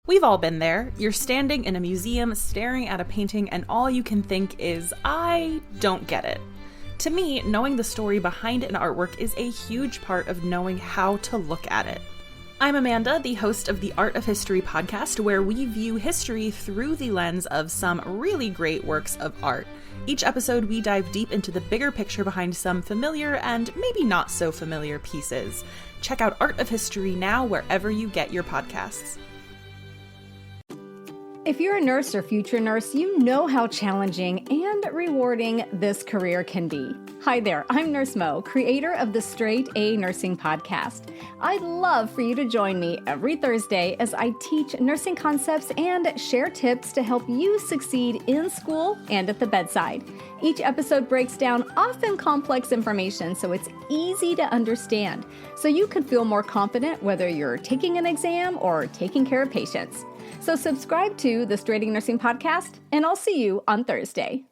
We've all been there. You're standing in a museum staring at a painting and all you can think is, I don't get it. To me, knowing the story behind an artwork is a huge part of knowing how to look at it. I'm Amanda, the host of the Art of History podcast, where we view history through the lens of some really great works of art. Each episode, we dive deep into the bigger picture behind some familiar and maybe not so familiar pieces. Check out Art of History now wherever you get your podcasts. If you're a nurse or future nurse, you know how challenging and rewarding this career can be. Hi there, I'm Nurse Mo, creator of the Straight A Nursing Podcast. I'd love for you to join me every Thursday as I teach nursing concepts and share tips to help you succeed in school and at the bedside. Each episode breaks down often complex information so it's easy to understand, so you can feel more confident whether you're taking an exam or taking care of patients. So subscribe to the Straight A Nursing Podcast, and I'll see you on Thursday.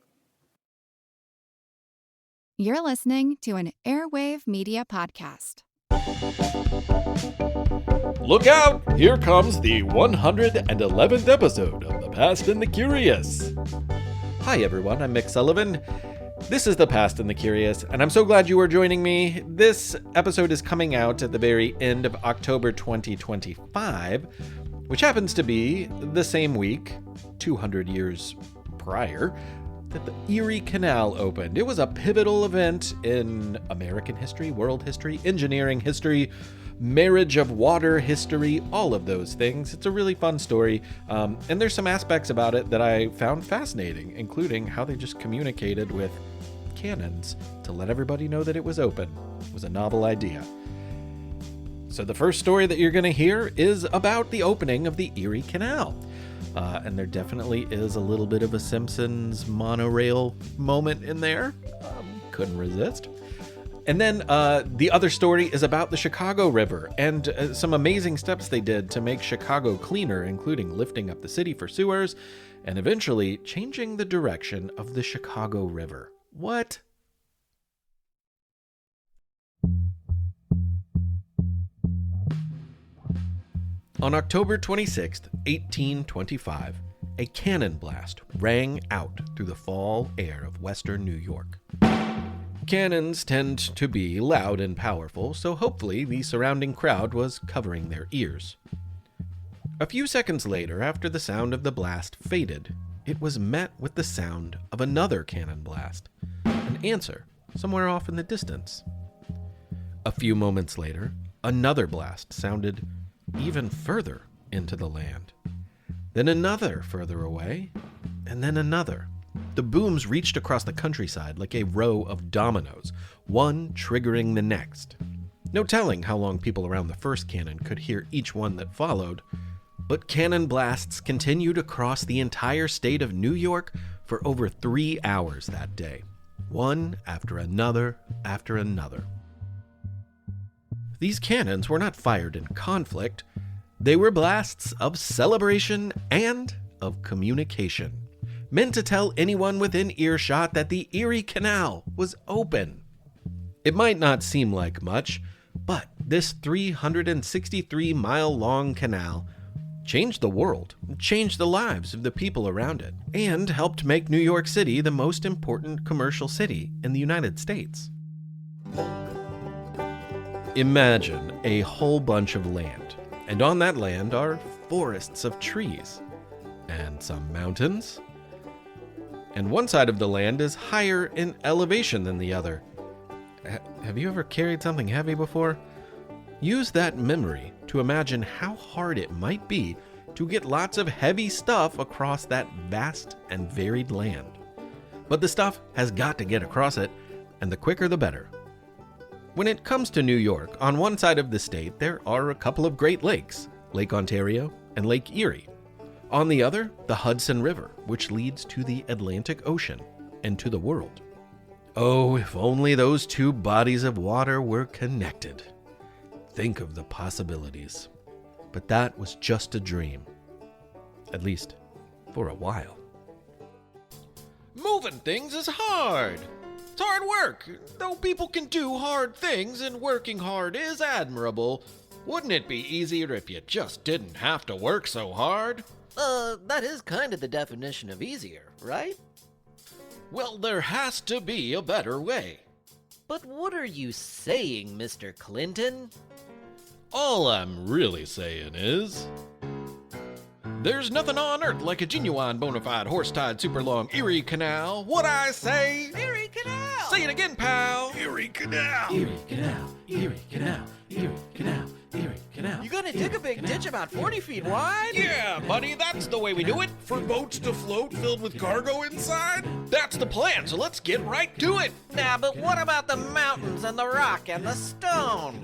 You're listening to an Airwave Media Podcast. Look out! Here comes the 111th episode of The Past and the Curious. Hi everyone, I'm Mick Sullivan. This is The Past and the Curious, and I'm so glad you are joining me. This episode is coming out at the very end of October 2025, which happens to be the same week, 200 years prior, that the Erie Canal opened. It was a pivotal event in American history, world history, engineering history, marriage of water history, all of those things. It's a really fun story, and there's some aspects about it that I found fascinating, including how they just communicated with cannons to let everybody know that it was open. It was a novel idea. So the first story that you're going to hear is about the opening of the Erie Canal. And there definitely is a little bit of a Simpsons monorail moment in there. Couldn't resist. And then the other story is about the Chicago River and some amazing steps they did to make Chicago cleaner, including lifting up the city for sewers and eventually changing the direction of the Chicago River. What? On October 26, 1825, a cannon blast rang out through the fall air of western New York. Cannons tend to be loud and powerful, so hopefully the surrounding crowd was covering their ears. A few seconds later, after the sound of the blast faded, it was met with the sound of another cannon blast, an answer somewhere off in the distance. A few moments later, another blast sounded even further into the land. Then another further away, and then another. The booms reached across the countryside like a row of dominoes, one triggering the next. No telling how long people around the first cannon could hear each one that followed, but cannon blasts continued across the entire state of New York for over 3 hours that day, one after another after another. These cannons were not fired in conflict. They were blasts of celebration and of communication, meant to tell anyone within earshot that the Erie Canal was open. It might not seem like much, but this 363-mile-long canal changed the world, changed the lives of the people around it, and helped make New York City the most important commercial city in the United States. Imagine a whole bunch of land, and on that land are forests of trees, and some mountains, and one side of the land is higher in elevation than the other. Have you ever carried something heavy before? Use that memory to imagine how hard it might be to get lots of heavy stuff across that vast and varied land. But the stuff has got to get across it, and the quicker the better. When it comes to New York, on one side of the state there are a couple of Great Lakes, Lake Ontario and Lake Erie. On the other, the Hudson River, which leads to the Atlantic Ocean and to the world. Oh, if only those two bodies of water were connected. Think of the possibilities. But that was just a dream. At least, for a while. Moving things is hard. It's hard work. Though people can do hard things and working hard is admirable, Wouldn't it be easier if you just didn't have to work so hard? That is kind of the definition of easier, right? Well, there has to be a better way. But what are you saying, Mr. Clinton? All I'm really saying is, there's nothing on earth like a genuine bona fide horse-tied super long Erie Canal. What I say? Erie Canal! Say it again, pal. Erie Canal. Erie Canal, Erie Canal, Erie Canal, Erie Canal. You're gonna dig a big ditch about 40 feet wide? Yeah, buddy, that's the way we do it. For boats to float filled with cargo inside? That's the plan, so let's get right to it. Nah, but what about the mountains and the rock and the stone?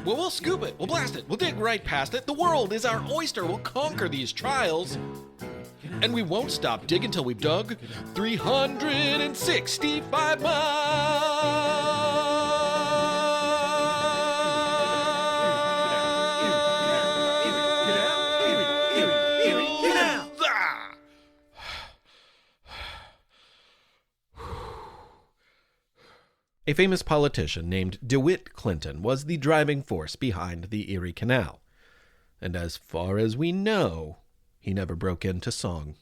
Well, we'll scoop it, we'll blast it, we'll dig right past it. The world is our oyster, we'll conquer these trials. And we won't stop digging till we've dug 365 miles. A famous politician named DeWitt Clinton was the driving force behind the Erie Canal. And as far as we know, he never broke into song.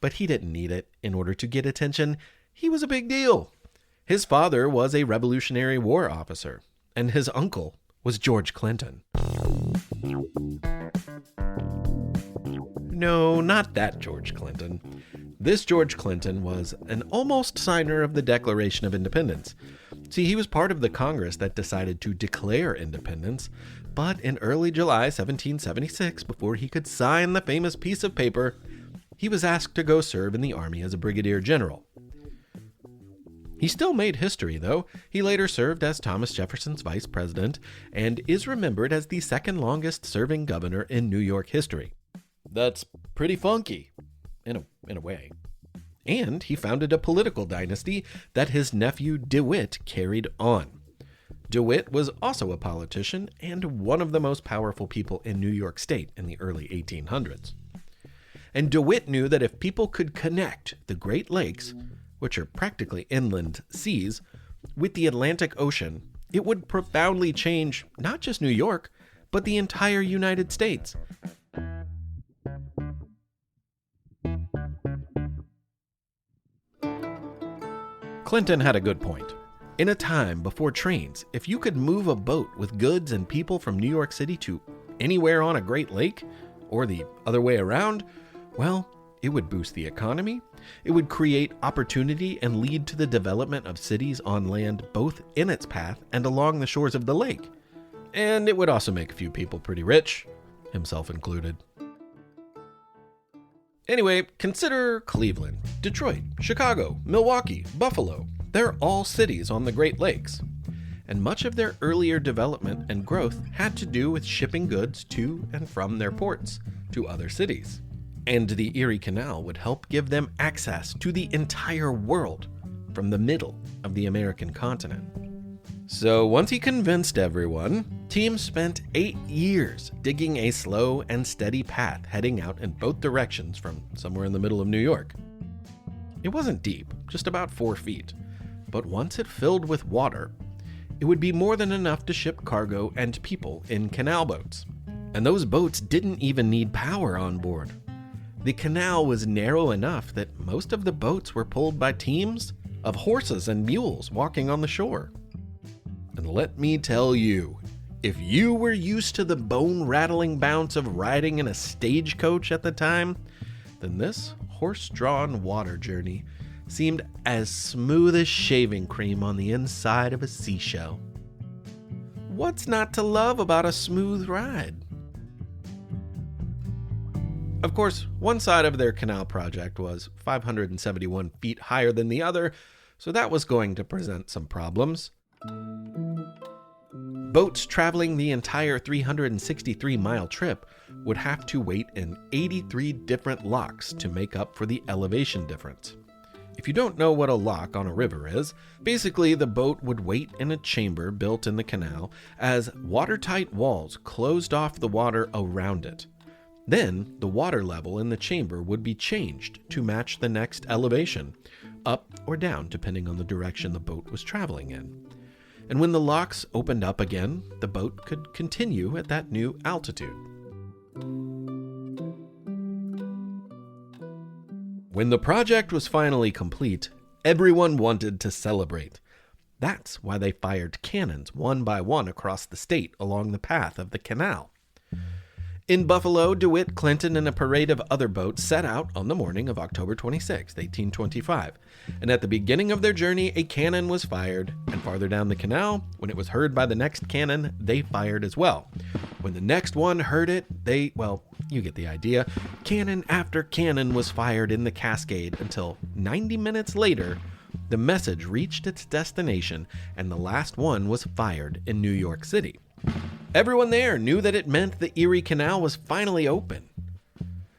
But he didn't need it in order to get attention. He was a big deal. His father was a Revolutionary War officer, and his uncle was George Clinton. No, not that George Clinton. This George Clinton was an almost signer of the Declaration of Independence. See, he was part of the Congress that decided to declare independence, but in early July 1776, before he could sign the famous piece of paper, he was asked to go serve in the army as a brigadier general. He still made history, though. He later served as Thomas Jefferson's vice president and is remembered as the second longest serving governor in New York history. That's pretty funky, in a way. And he founded a political dynasty that his nephew DeWitt carried on. DeWitt was also a politician and one of the most powerful people in New York State in the early 1800s. And DeWitt knew that if people could connect the Great Lakes, which are practically inland seas, with the Atlantic Ocean, it would profoundly change not just New York, but the entire United States. Clinton had a good point. In a time before trains, if you could move a boat with goods and people from New York City to anywhere on a Great Lake, or the other way around, well, it would boost the economy, it would create opportunity and lead to the development of cities on land both in its path and along the shores of the lake. And it would also make a few people pretty rich, himself included. Anyway, consider Cleveland, Detroit, Chicago, Milwaukee, Buffalo. They're all cities on the Great Lakes. And much of their earlier development and growth had to do with shipping goods to and from their ports to other cities. And the Erie Canal would help give them access to the entire world from the middle of the American continent. So once he convinced everyone, teams spent 8 years digging a slow and steady path heading out in both directions from somewhere in the middle of New York. It wasn't deep, just about 4 feet, but once it filled with water, it would be more than enough to ship cargo and people in canal boats. And those boats didn't even need power on board. The canal was narrow enough that most of the boats were pulled by teams of horses and mules walking on the shore. And let me tell you, if you were used to the bone-rattling bounce of riding in a stagecoach at the time, then this horse-drawn water journey seemed as smooth as shaving cream on the inside of a seashell. What's not to love about a smooth ride? Of course, one side of their canal project was 571 feet higher than the other, so that was going to present some problems. Boats traveling the entire 363-mile trip would have to wait in 83 different locks to make up for the elevation difference. If you don't know what a lock on a river is, basically the boat would wait in a chamber built in the canal as watertight walls closed off the water around it. Then, the water level in the chamber would be changed to match the next elevation, up or down depending on the direction the boat was traveling in. And when the locks opened up again, the boat could continue at that new altitude. When the project was finally complete, everyone wanted to celebrate. That's why they fired cannons one by one across the state along the path of the canal. In Buffalo, DeWitt, Clinton, and a parade of other boats set out on the morning of October 26, 1825. And at the beginning of their journey, a cannon was fired, and farther down the canal, when it was heard by the next cannon, they fired as well. When the next one heard it, you get the idea. Cannon after cannon was fired in the cascade until 90 minutes later, the message reached its destination, and the last one was fired in New York City. Everyone there knew that it meant the Erie Canal was finally open.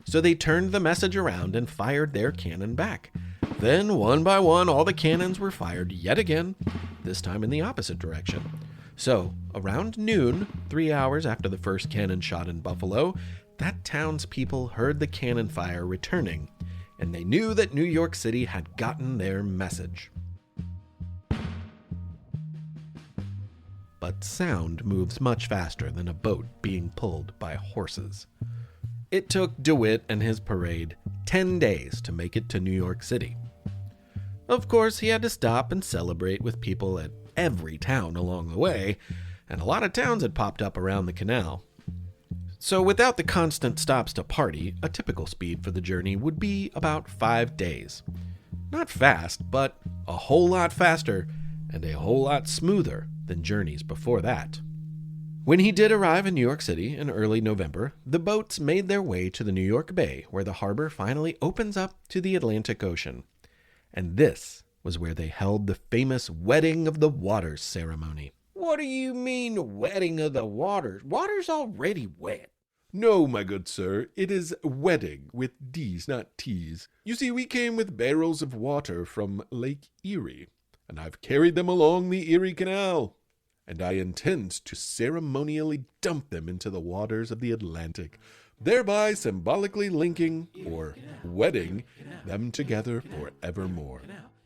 So they turned the message around and fired their cannon back. Then, one by one, all the cannons were fired yet again, this time in the opposite direction. So, around noon, 3 hours after the first cannon shot in Buffalo, that town's people heard the cannon fire returning, and they knew that New York City had gotten their message. But sound moves much faster than a boat being pulled by horses. It took DeWitt and his parade 10 days to make it to New York City. Of course, he had to stop and celebrate with people at every town along the way, and a lot of towns had popped up around the canal. So without the constant stops to party, a typical speed for the journey would be about 5 days. Not fast, but a whole lot faster and a whole lot smoother than journeys before that. When he did arrive in New York City in early November, the boats made their way to the New York Bay, where the harbor finally opens up to the Atlantic Ocean. And this was where they held the famous Wedding of the Waters ceremony. What do you mean, wedding of the waters? Water's already wet. No, my good sir, it is wedding with D's, not T's. You see, we came with barrels of water from Lake Erie, and I've carried them along the Erie Canal, and I intend to ceremonially dump them into the waters of the Atlantic, thereby symbolically linking, or wedding, them together forevermore.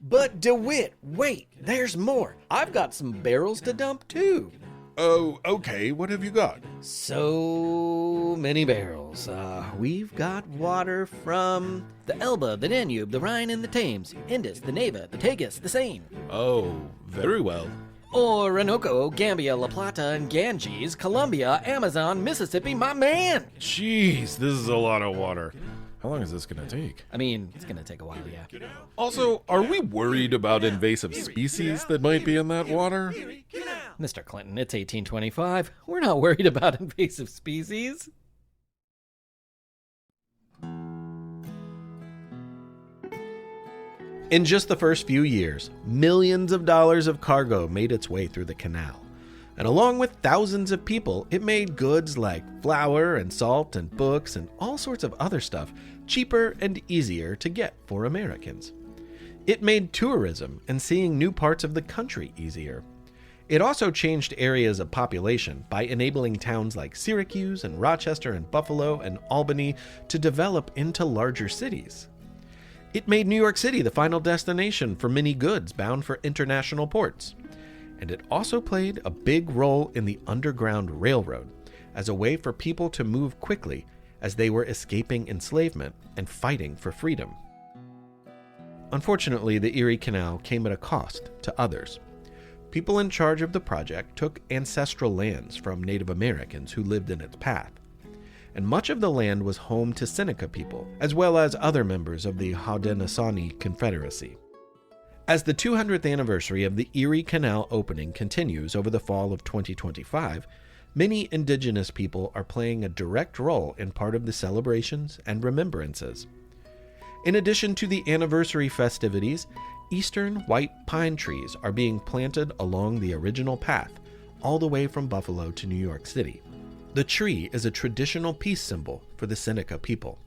But DeWitt, wait, there's more. I've got some barrels to dump too. Oh, okay, what have you got? So many barrels. We've got water from the Elbe, the Danube, the Rhine, and the Thames, Indus, the Neva, the Tagus, the Seine. Oh, very well. Orinoco, Gambia, La Plata, and Ganges, Columbia, Amazon, Mississippi, my man! Jeez, this is a lot of water. How long is this going to take? I mean, it's gonna take a while, yeah. Also, are we worried about invasive species that might be in that water? Mr. Clinton, it's 1825. We're not worried about invasive species. In just the first few years, millions of dollars of cargo made its way through the canal. And along with thousands of people, it made goods like flour and salt and books and all sorts of other stuff cheaper and easier to get for Americans. It made tourism and seeing new parts of the country easier. It also changed areas of population by enabling towns like Syracuse and Rochester and Buffalo and Albany to develop into larger cities. It made New York City the final destination for many goods bound for international ports. And it also played a big role in the Underground Railroad as a way for people to move quickly as they were escaping enslavement and fighting for freedom. Unfortunately, the Erie Canal came at a cost to others. People in charge of the project took ancestral lands from Native Americans who lived in its path. And much of the land was home to Seneca people, as well as other members of the Haudenosaunee Confederacy. As the 200th anniversary of the Erie Canal opening continues over the fall of 2025, many indigenous people are playing a direct role in part of the celebrations and remembrances. In addition to the anniversary festivities, eastern white pine trees are being planted along the original path, all the way from Buffalo to New York City. The tree is a traditional peace symbol for the Seneca people.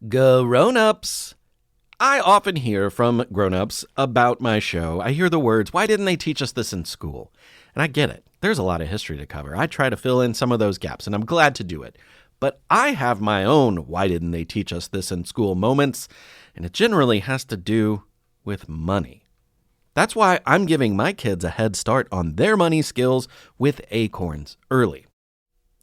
Grown-ups! I often hear from grown-ups about my show. I hear the words, why didn't they teach us this in school? And I get it. There's a lot of history to cover. I try to fill in some of those gaps, and I'm glad to do it. But I have my own why didn't they teach us this in school moments, and it generally has to do with money. That's why I'm giving my kids a head start on their money skills with Acorns Early.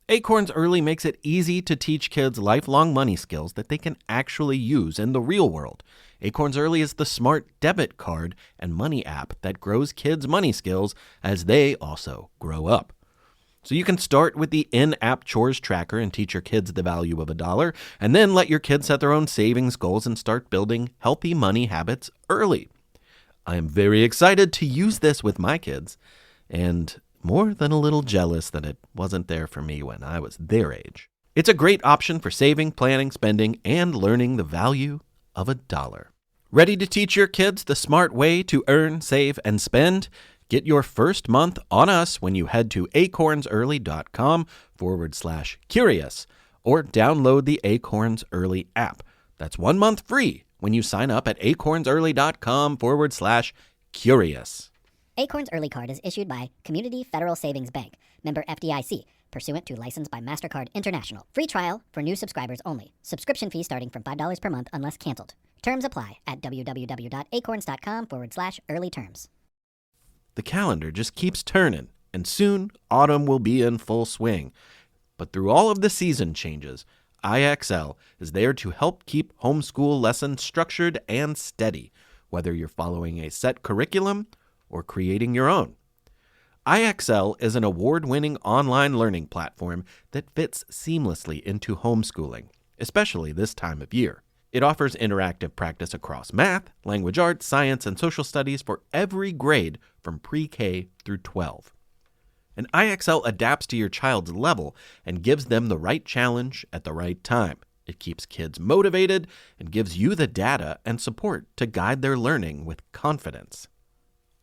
Acorns Early makes it easy to teach kids lifelong money skills that they can actually use in the real world. Acorns Early is the smart debit card and money app that grows kids' money skills as they also grow up. So you can start with the in-app chores tracker and teach your kids the value of $1, and then let your kids set their own savings goals and start building healthy money habits early. I am very excited to use this with my kids, and more than a little jealous that it wasn't there for me when I was their age. It's a great option for saving, planning, spending, and learning the value of $1. Ready to teach your kids the smart way to earn, save, and spend? Get your first month on us when you head to acornsearly.com/curious or download the Acorns Early app. That's 1 month free when you sign up at acornsearly.com/curious. Acorns Early Card is issued by Community Federal Savings Bank, member FDIC, pursuant to license by MasterCard International. Free trial for new subscribers only. Subscription fee starting from $5 per month unless canceled. Terms apply at www.acorns.com/early terms. The calendar just keeps turning, and soon autumn will be in full swing. But through all of the season changes, IXL is there to help keep homeschool lessons structured and steady, whether you're following a set curriculum or creating your own. IXL is an award-winning online learning platform that fits seamlessly into homeschooling, especially this time of year. It offers interactive practice across math, language arts, science, and social studies for every grade from pre-K through 12. And IXL adapts to your child's level and gives them the right challenge at the right time. It keeps kids motivated and gives you the data and support to guide their learning with confidence.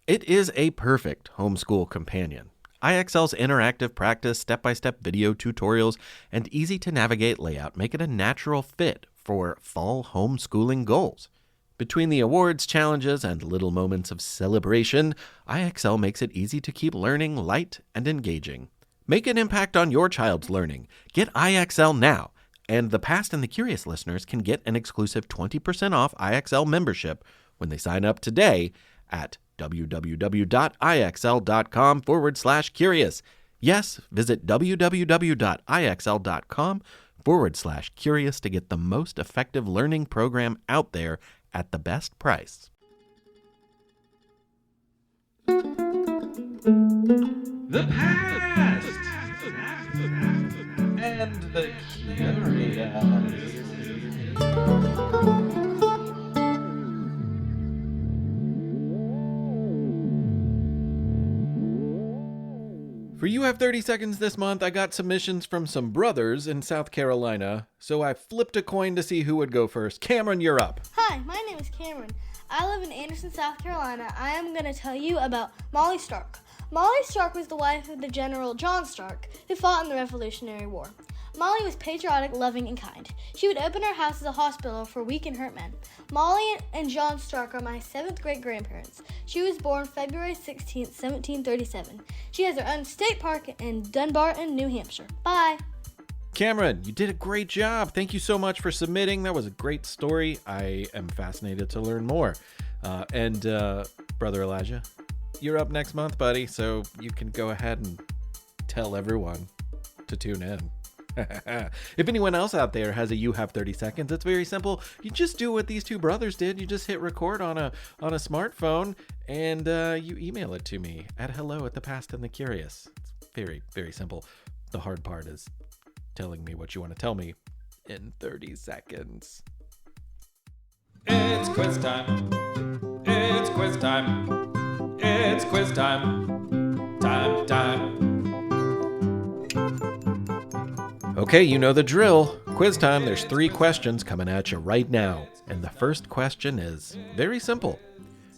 It is a perfect homeschool companion. IXL's interactive practice, step-by-step video tutorials, and easy-to-navigate layout make it a natural fit for fall homeschooling goals. Between the awards, challenges, and little moments of celebration, IXL makes it easy to keep learning light and engaging. Make an impact on your child's learning. Get IXL now, and the Past and the Curious listeners can get an exclusive 20% off IXL membership when they sign up today at www.ixl.com/curious. Yes, visit www.ixl.com/curious to get the most effective learning program out there at the best price. The past and the curious. For You Have 30 Seconds this month, I got submissions from some brothers in South Carolina, so I flipped a coin to see who would go first. Cameron, you're up. Hi, my name is Cameron. I live in Anderson, South Carolina. I am going to tell you about Molly Stark. Molly Stark was the wife of the General John Stark, who fought in the Revolutionary War. Molly was patriotic, loving, and kind. She would open her house as a hospital for weak and hurt men. Molly and John Stark are my 7th great-grandparents. She was born February 16, 1737. She has her own state park in Dunbarton, New Hampshire. Bye! Cameron, you did a great job. Thank you so much for submitting. That was a great story. I am fascinated to learn more. And Brother Elijah, you're up next month, buddy, so you can go ahead and tell everyone to tune in. If anyone else out there has a You Have 30 Seconds, it's very simple. You just do what these two brothers did. You just hit record on a smartphone and you email it to me at hello@thepastandthecurious. It's very, very simple. The hard part is telling me what you want to tell me in 30 seconds. It's quiz time. It's quiz time. It's quiz time. Time. Okay, you know the drill. Quiz time. There's 3 questions coming at you right now. And the first question is very simple.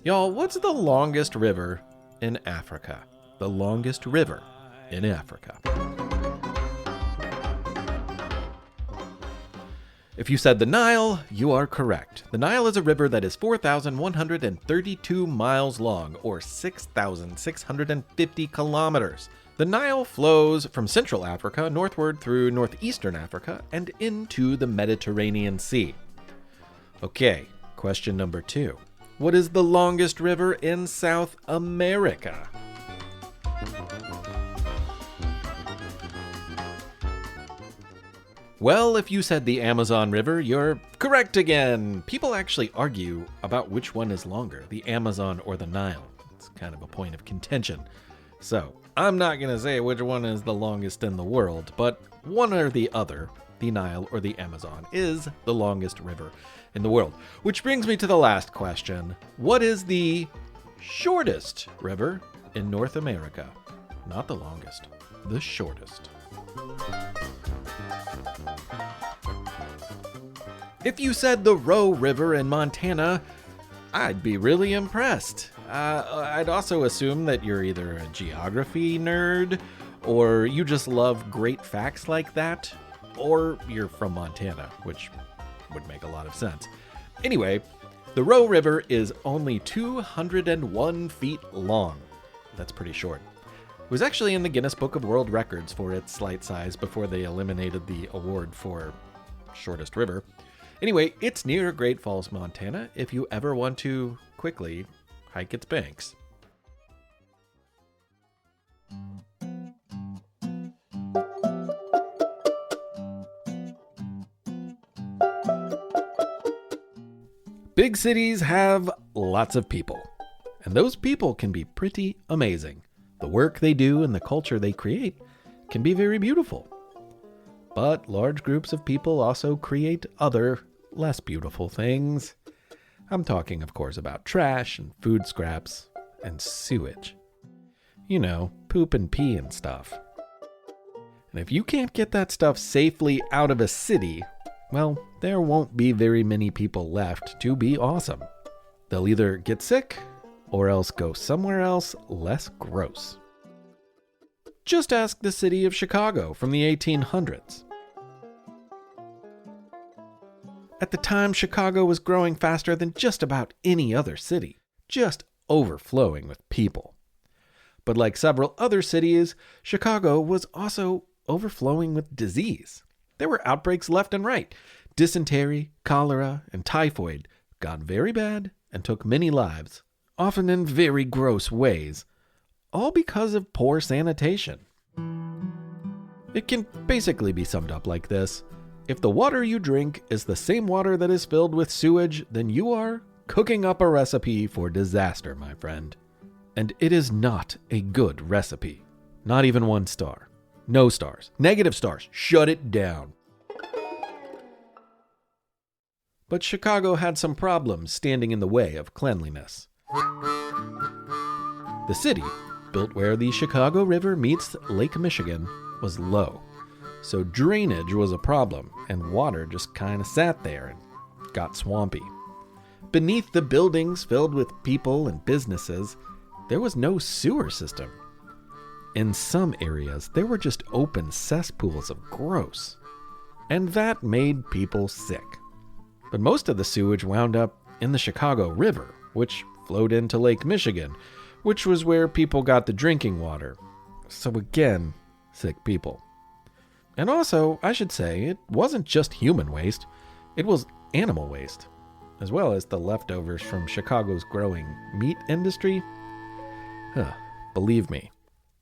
Y'all, what's the longest river in Africa? The longest river in Africa. If you said the Nile, you are correct. The Nile is a river that is 4,132 miles long, or 6,650 kilometers. The Nile flows from Central Africa northward through northeastern Africa and into the Mediterranean Sea. Okay, question number 2. What is the longest river in South America? Well, if you said the Amazon River, you're correct again. People actually argue about which one is longer, the Amazon or the Nile. It's kind of a point of contention. So, I'm not going to say which one is the longest in the world, but one or the other, the Nile or the Amazon, is the longest river in the world. Which brings me to the last question. What is the shortest river in North America? Not the longest, the shortest. If you said the Roe River in Montana, I'd be really impressed. I'd also assume that you're either a geography nerd, or you just love great facts like that, or you're from Montana, which would make a lot of sense. Anyway, the Roe River is only 201 feet long. That's pretty short. It was actually in the Guinness Book of World Records for its slight size before they eliminated the award for shortest river. Anyway, it's near Great Falls, Montana, if you ever want to quickly hike its banks. Big cities have lots of people, and those people can be pretty amazing. The work they do and the culture they create can be very beautiful. But large groups of people also create other, less beautiful things. I'm talking, of course, about trash and food scraps and sewage. You know, poop and pee and stuff. And if you can't get that stuff safely out of a city, well, there won't be very many people left to be awesome. They'll either get sick or else go somewhere else less gross. Just ask the city of Chicago from the 1800s. At the time, Chicago was growing faster than just about any other city, just overflowing with people. But like several other cities, Chicago was also overflowing with disease. There were outbreaks left and right. Dysentery, cholera, and typhoid got very bad and took many lives, often in very gross ways, all because of poor sanitation. It can basically be summed up like this. If the water you drink is the same water that is filled with sewage, then you are cooking up a recipe for disaster, my friend. And it is not a good recipe. Not even 1 star. No stars. Negative stars. Shut it down. But Chicago had some problems standing in the way of cleanliness. The city, built where the Chicago River meets Lake Michigan, was low. So drainage was a problem, and water just kind of sat there and got swampy. Beneath the buildings filled with people and businesses, there was no sewer system. In some areas, there were just open cesspools of gross. And that made people sick. But most of the sewage wound up in the Chicago River, which flowed into Lake Michigan, which was where people got the drinking water. So again, sick people. And also, I should say, it wasn't just human waste, it was animal waste, as well as the leftovers from Chicago's growing meat industry. Believe me,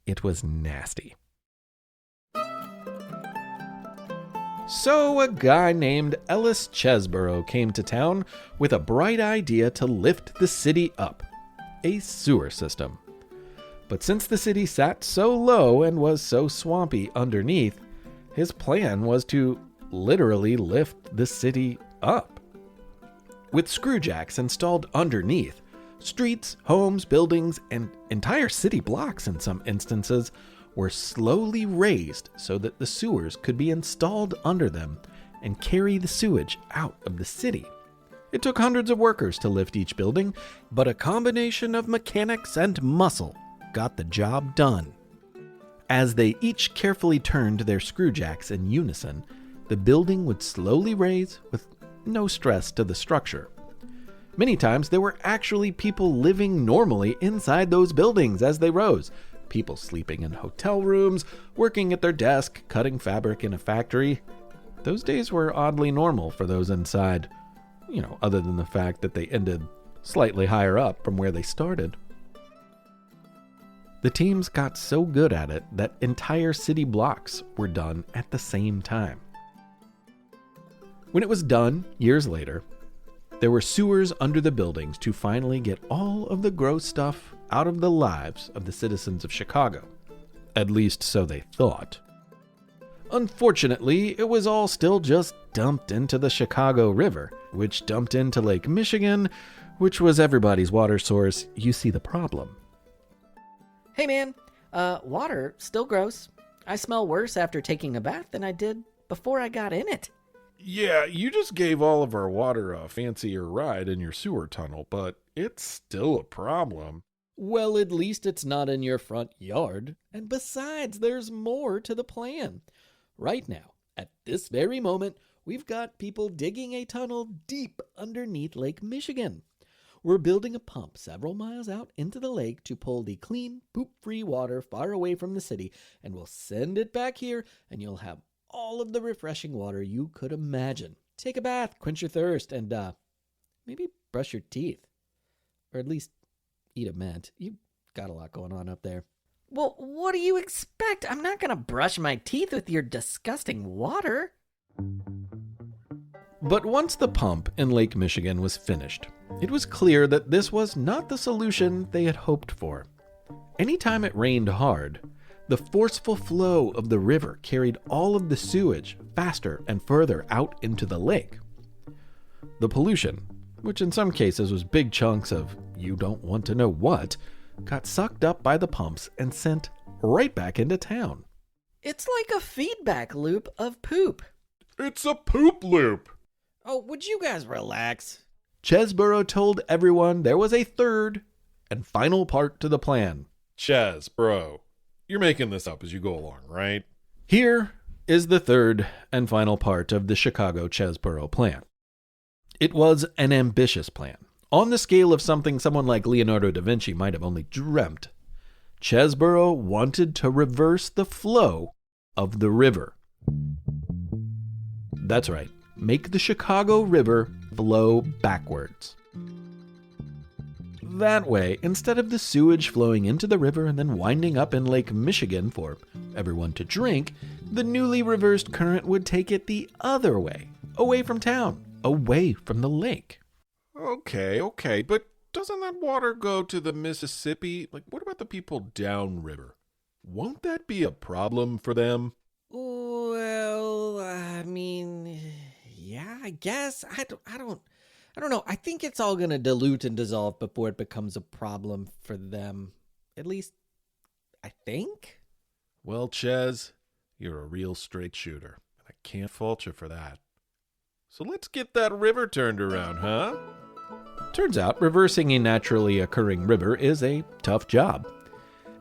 it was nasty. So a guy named Ellis Chesborough came to town with a bright idea to lift the city up, a sewer system. But since the city sat so low and was so swampy underneath, his plan was to literally lift the city up. With screwjacks installed underneath, streets, homes, buildings, and entire city blocks in some instances were slowly raised so that the sewers could be installed under them and carry the sewage out of the city. It took hundreds of workers to lift each building, but a combination of mechanics and muscle got the job done. As they each carefully turned their screwjacks in unison, the building would slowly raise with no stress to the structure. Many times there were actually people living normally inside those buildings as they rose. People sleeping in hotel rooms, working at their desk, cutting fabric in a factory. Those days were oddly normal for those inside, other than the fact that they ended slightly higher up from where they started. The teams got so good at it that entire city blocks were done at the same time. When it was done, years later, there were sewers under the buildings to finally get all of the gross stuff out of the lives of the citizens of Chicago. At least so they thought. Unfortunately, it was all still just dumped into the Chicago River, which dumped into Lake Michigan, which was everybody's water source. You see the problem. Hey man, water still gross. I smell worse after taking a bath than I did before I got in it. Yeah, you just gave all of our water a fancier ride in your sewer tunnel, but it's still a problem. Well, at least it's not in your front yard. And besides, there's more to the plan. Right now, at this very moment, we've got people digging a tunnel deep underneath Lake Michigan. We're building a pump several miles out into the lake to pull the clean, poop-free water far away from the city, and we'll send it back here, and you'll have all of the refreshing water you could imagine. Take a bath, quench your thirst, and maybe brush your teeth. Or at least eat a mint. You've got a lot going on up there. Well, what do you expect? I'm not going to brush my teeth with your disgusting water. But once the pump in Lake Michigan was finished, it was clear that this was not the solution they had hoped for. Anytime it rained hard, the forceful flow of the river carried all of the sewage faster and further out into the lake. The pollution, which in some cases was big chunks of you don't want to know what, got sucked up by the pumps and sent right back into town. It's like a feedback loop of poop. It's a poop loop! Oh, would you guys relax? Chesborough told everyone there was a third and final part to the plan. Ches, bro, you're making this up as you go along, right? Here is the third and final part of the Chicago Chesborough plan. It was an ambitious plan, on the scale of something someone like Leonardo da Vinci might have only dreamt. Chesborough wanted to reverse the flow of the river. That's right. Make the Chicago River flow backwards. That way, instead of the sewage flowing into the river and then winding up in Lake Michigan for everyone to drink, the newly reversed current would take it the other way, away from town, away from the lake. Okay, but doesn't that water go to the Mississippi? Like, what about the people downriver? Won't that be a problem for them? Well, I mean, yeah, I guess. I don't know. I think it's all going to dilute and dissolve before it becomes a problem for them. At least, I think. Well, Ches, you're a real straight shooter, and I can't fault you for that. So let's get that river turned around, huh? Turns out, reversing a naturally occurring river is a tough job.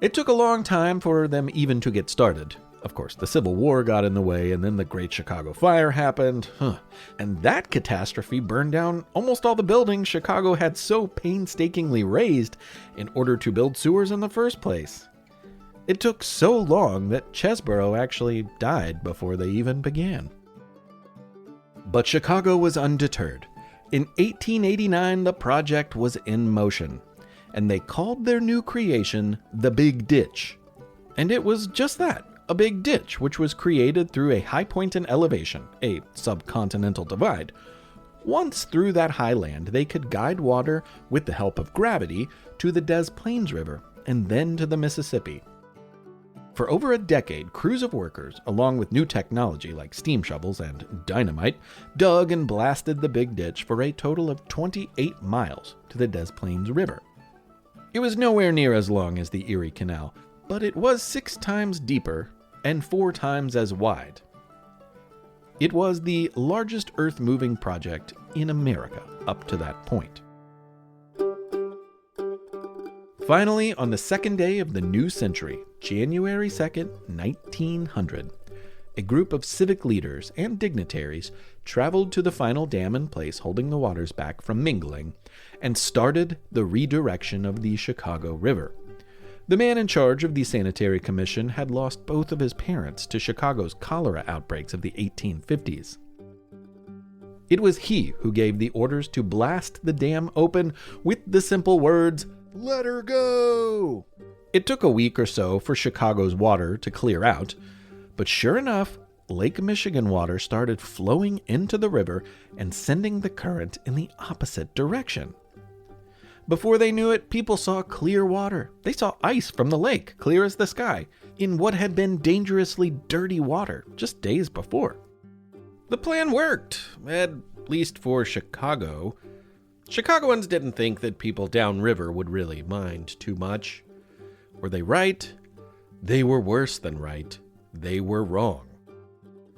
It took a long time for them even to get started. Of course, the Civil War got in the way, and then the Great Chicago Fire happened. And that catastrophe burned down almost all the buildings Chicago had so painstakingly raised in order to build sewers in the first place. It took so long that Chesborough actually died before they even began. But Chicago was undeterred. In 1889, the project was in motion, and they called their new creation the Big Ditch. And it was just that. A big ditch, which was created through a high point in elevation, a subcontinental divide. Once through that high land, they could guide water with the help of gravity to the Des Plaines River and then to the Mississippi. For over a decade, crews of workers, along with new technology like steam shovels and dynamite, dug and blasted the big ditch for a total of 28 miles to the Des Plaines River. It was nowhere near as long as the Erie Canal, but it was 6 times deeper and 4 times as wide. It was the largest earth-moving project in America up to that point. Finally, on the second day of the new century, January 2nd, 1900, a group of civic leaders and dignitaries traveled to the final dam in place holding the waters back from mingling and started the redirection of the Chicago River. The man in charge of the Sanitary Commission had lost both of his parents to Chicago's cholera outbreaks of the 1850s. It was he who gave the orders to blast the dam open with the simple words, "Let her go!" It took a week or so for Chicago's water to clear out, but sure enough, Lake Michigan water started flowing into the river and sending the current in the opposite direction. Before they knew it, people saw clear water. They saw ice from the lake, clear as the sky, in what had been dangerously dirty water just days before. The plan worked, at least for Chicago. Chicagoans didn't think that people downriver would really mind too much. Were they right? They were worse than right. They were wrong.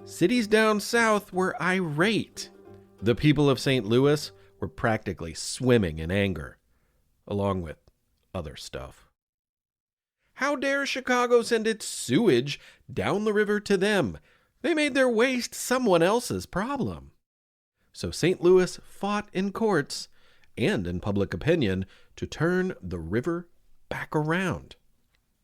Cities down south were irate. The people of St. Louis were practically swimming in anger, along with other stuff. How dare Chicago send its sewage down the river to them? They made their waste someone else's problem. So St. Louis fought in courts and in public opinion to turn the river back around.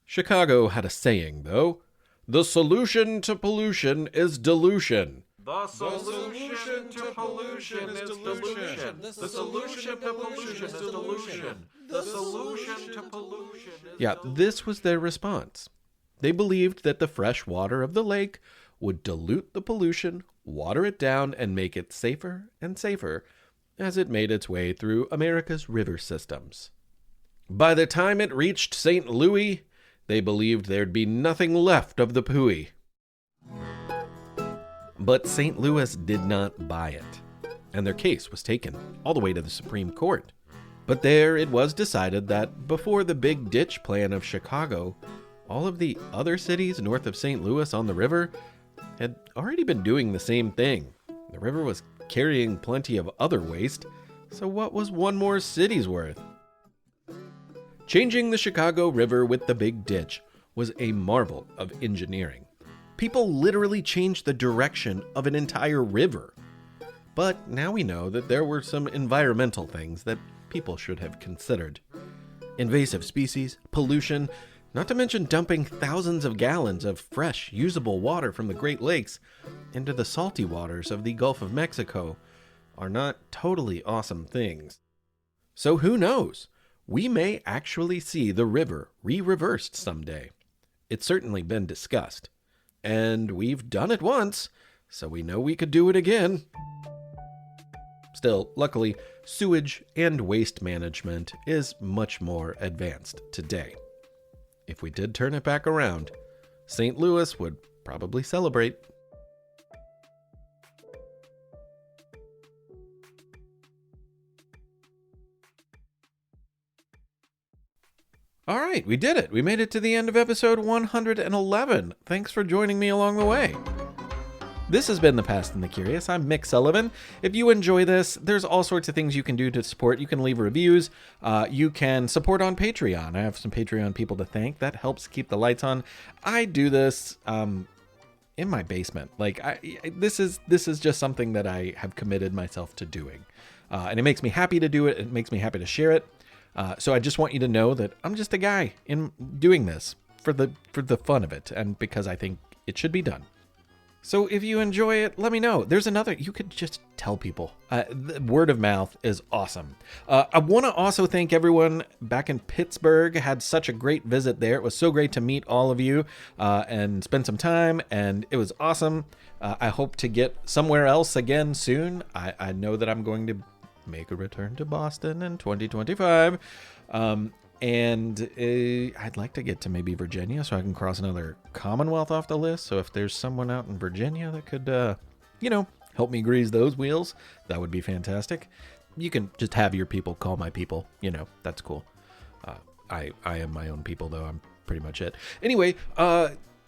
Chicago had a saying, though. The solution to pollution is dilution. The solution to pollution is dilution. The solution to pollution is dilution. The solution to pollution is... Yeah, this was their response. They believed that the fresh water of the lake would dilute the pollution, water it down, and make it safer and safer as it made its way through America's river systems. By the time it reached St. Louis, they believed there'd be nothing left of the pooey. But St. Louis did not buy it, and their case was taken all the way to the Supreme Court. But there it was decided that before the big ditch plan of Chicago, all of the other cities north of St. Louis on the river had already been doing the same thing. The river was carrying plenty of other waste, so what was one more city's worth? Changing the Chicago River with the big ditch was a marvel of engineering. People literally changed the direction of an entire river. But now we know that there were some environmental things that people should have considered. Invasive species, pollution, not to mention dumping thousands of gallons of fresh, usable water from the Great Lakes into the salty waters of the Gulf of Mexico are not totally awesome things. So who knows? We may actually see the river re-reversed someday. It's certainly been discussed. And we've done it once, so we know we could do it again. Still, luckily, sewage and waste management is much more advanced today. If we did turn it back around, St. Louis would probably celebrate. All right, we did it. We made it to the end of episode 111. Thanks for joining me along the way. This has been The Past and the Curious. I'm Mick Sullivan. If you enjoy this, there's all sorts of things you can do to support. You can leave reviews. You can support on Patreon. I have some Patreon people to thank. That helps keep the lights on. I do this in my basement. This is just something that I have committed myself to doing. And it makes me happy to do it. It makes me happy to share it. So I just want you to know that I'm just a guy in doing this for the fun of it and because I think it should be done. So if you enjoy it, let me know. There's another, you could just tell people. The word of mouth is awesome. I want to also thank everyone back in Pittsburgh. Had such a great visit there. It was so great to meet all of you and spend some time, and it was awesome. I hope to get somewhere else again soon. I know that I'm going to make a return to Boston in 2025. And I'd like to get to maybe Virginia so I can cross another Commonwealth off the list. So if there's someone out in Virginia that could, help me grease those wheels, that would be fantastic. You can just have your people call my people. That's cool. I am my own people, though. I'm pretty much it. Anyway,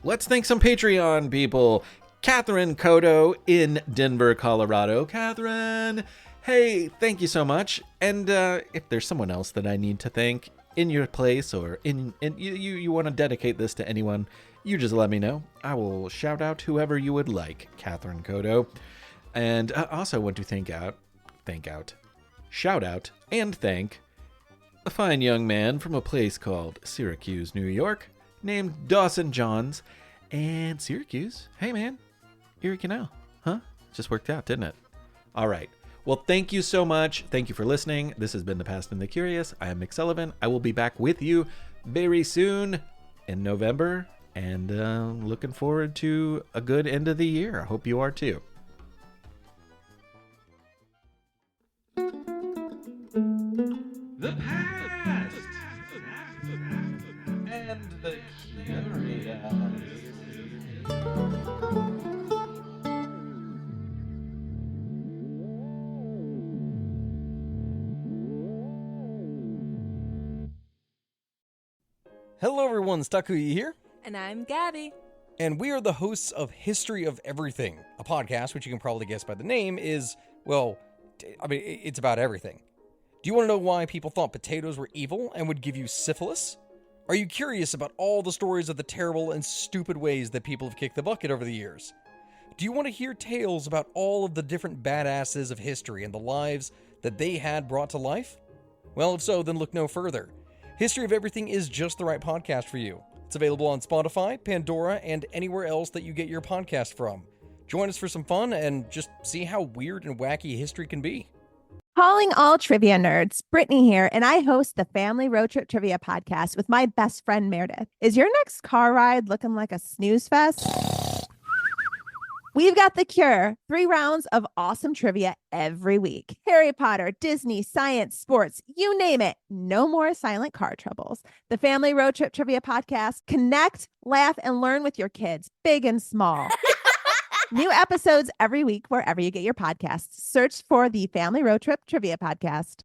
let's thank some Patreon people. Catherine Cotto in Denver, Colorado. Catherine, hey, thank you so much. And if there's someone else that I need to thank in your place, or in you want to dedicate this to anyone, you just let me know. I will shout out whoever you would like, Catherine Cotto. And I also want to shout out and thank a fine young man from a place called Syracuse, New York, named Dawson Johns. And Syracuse, hey man, Erie Canal, huh? Just worked out, didn't it? All right. Well, thank you so much. Thank you for listening. This has been The Past and the Curious. I am Mick Sullivan. I will be back with you very soon in November, and looking forward to a good end of the year. I hope you are too. The past and the curious. Hello everyone, Stakuyi here, And I'm Gabby. and we are the hosts of History of Everything, a podcast which you can probably guess by the name is, well, it's about everything. Do you want to know why people thought potatoes were evil and would give you syphilis? Are you curious about all the stories of the terrible and stupid ways that people have kicked the bucket over the years? Do you want to hear tales about all of the different badasses of history and the lives that they had brought to life? Well, if so, then look no further. History of Everything is just the right podcast for you. It's available on Spotify, Pandora, and anywhere else that you get your podcast from. Join us for some fun and just see how weird and wacky history can be. Calling all trivia nerds, Brittany here, and I host the Family Road Trip Trivia Podcast with my best friend Meredith. Is your next car ride looking like a snooze fest? We've got the cure. 3 rounds of awesome trivia every week. Harry Potter, Disney, science, sports, you name it. No more silent car troubles. The Family Road Trip Trivia Podcast. Connect, laugh, and learn with your kids, big and small. New episodes every week wherever you get your podcasts. Search for the Family Road Trip Trivia Podcast.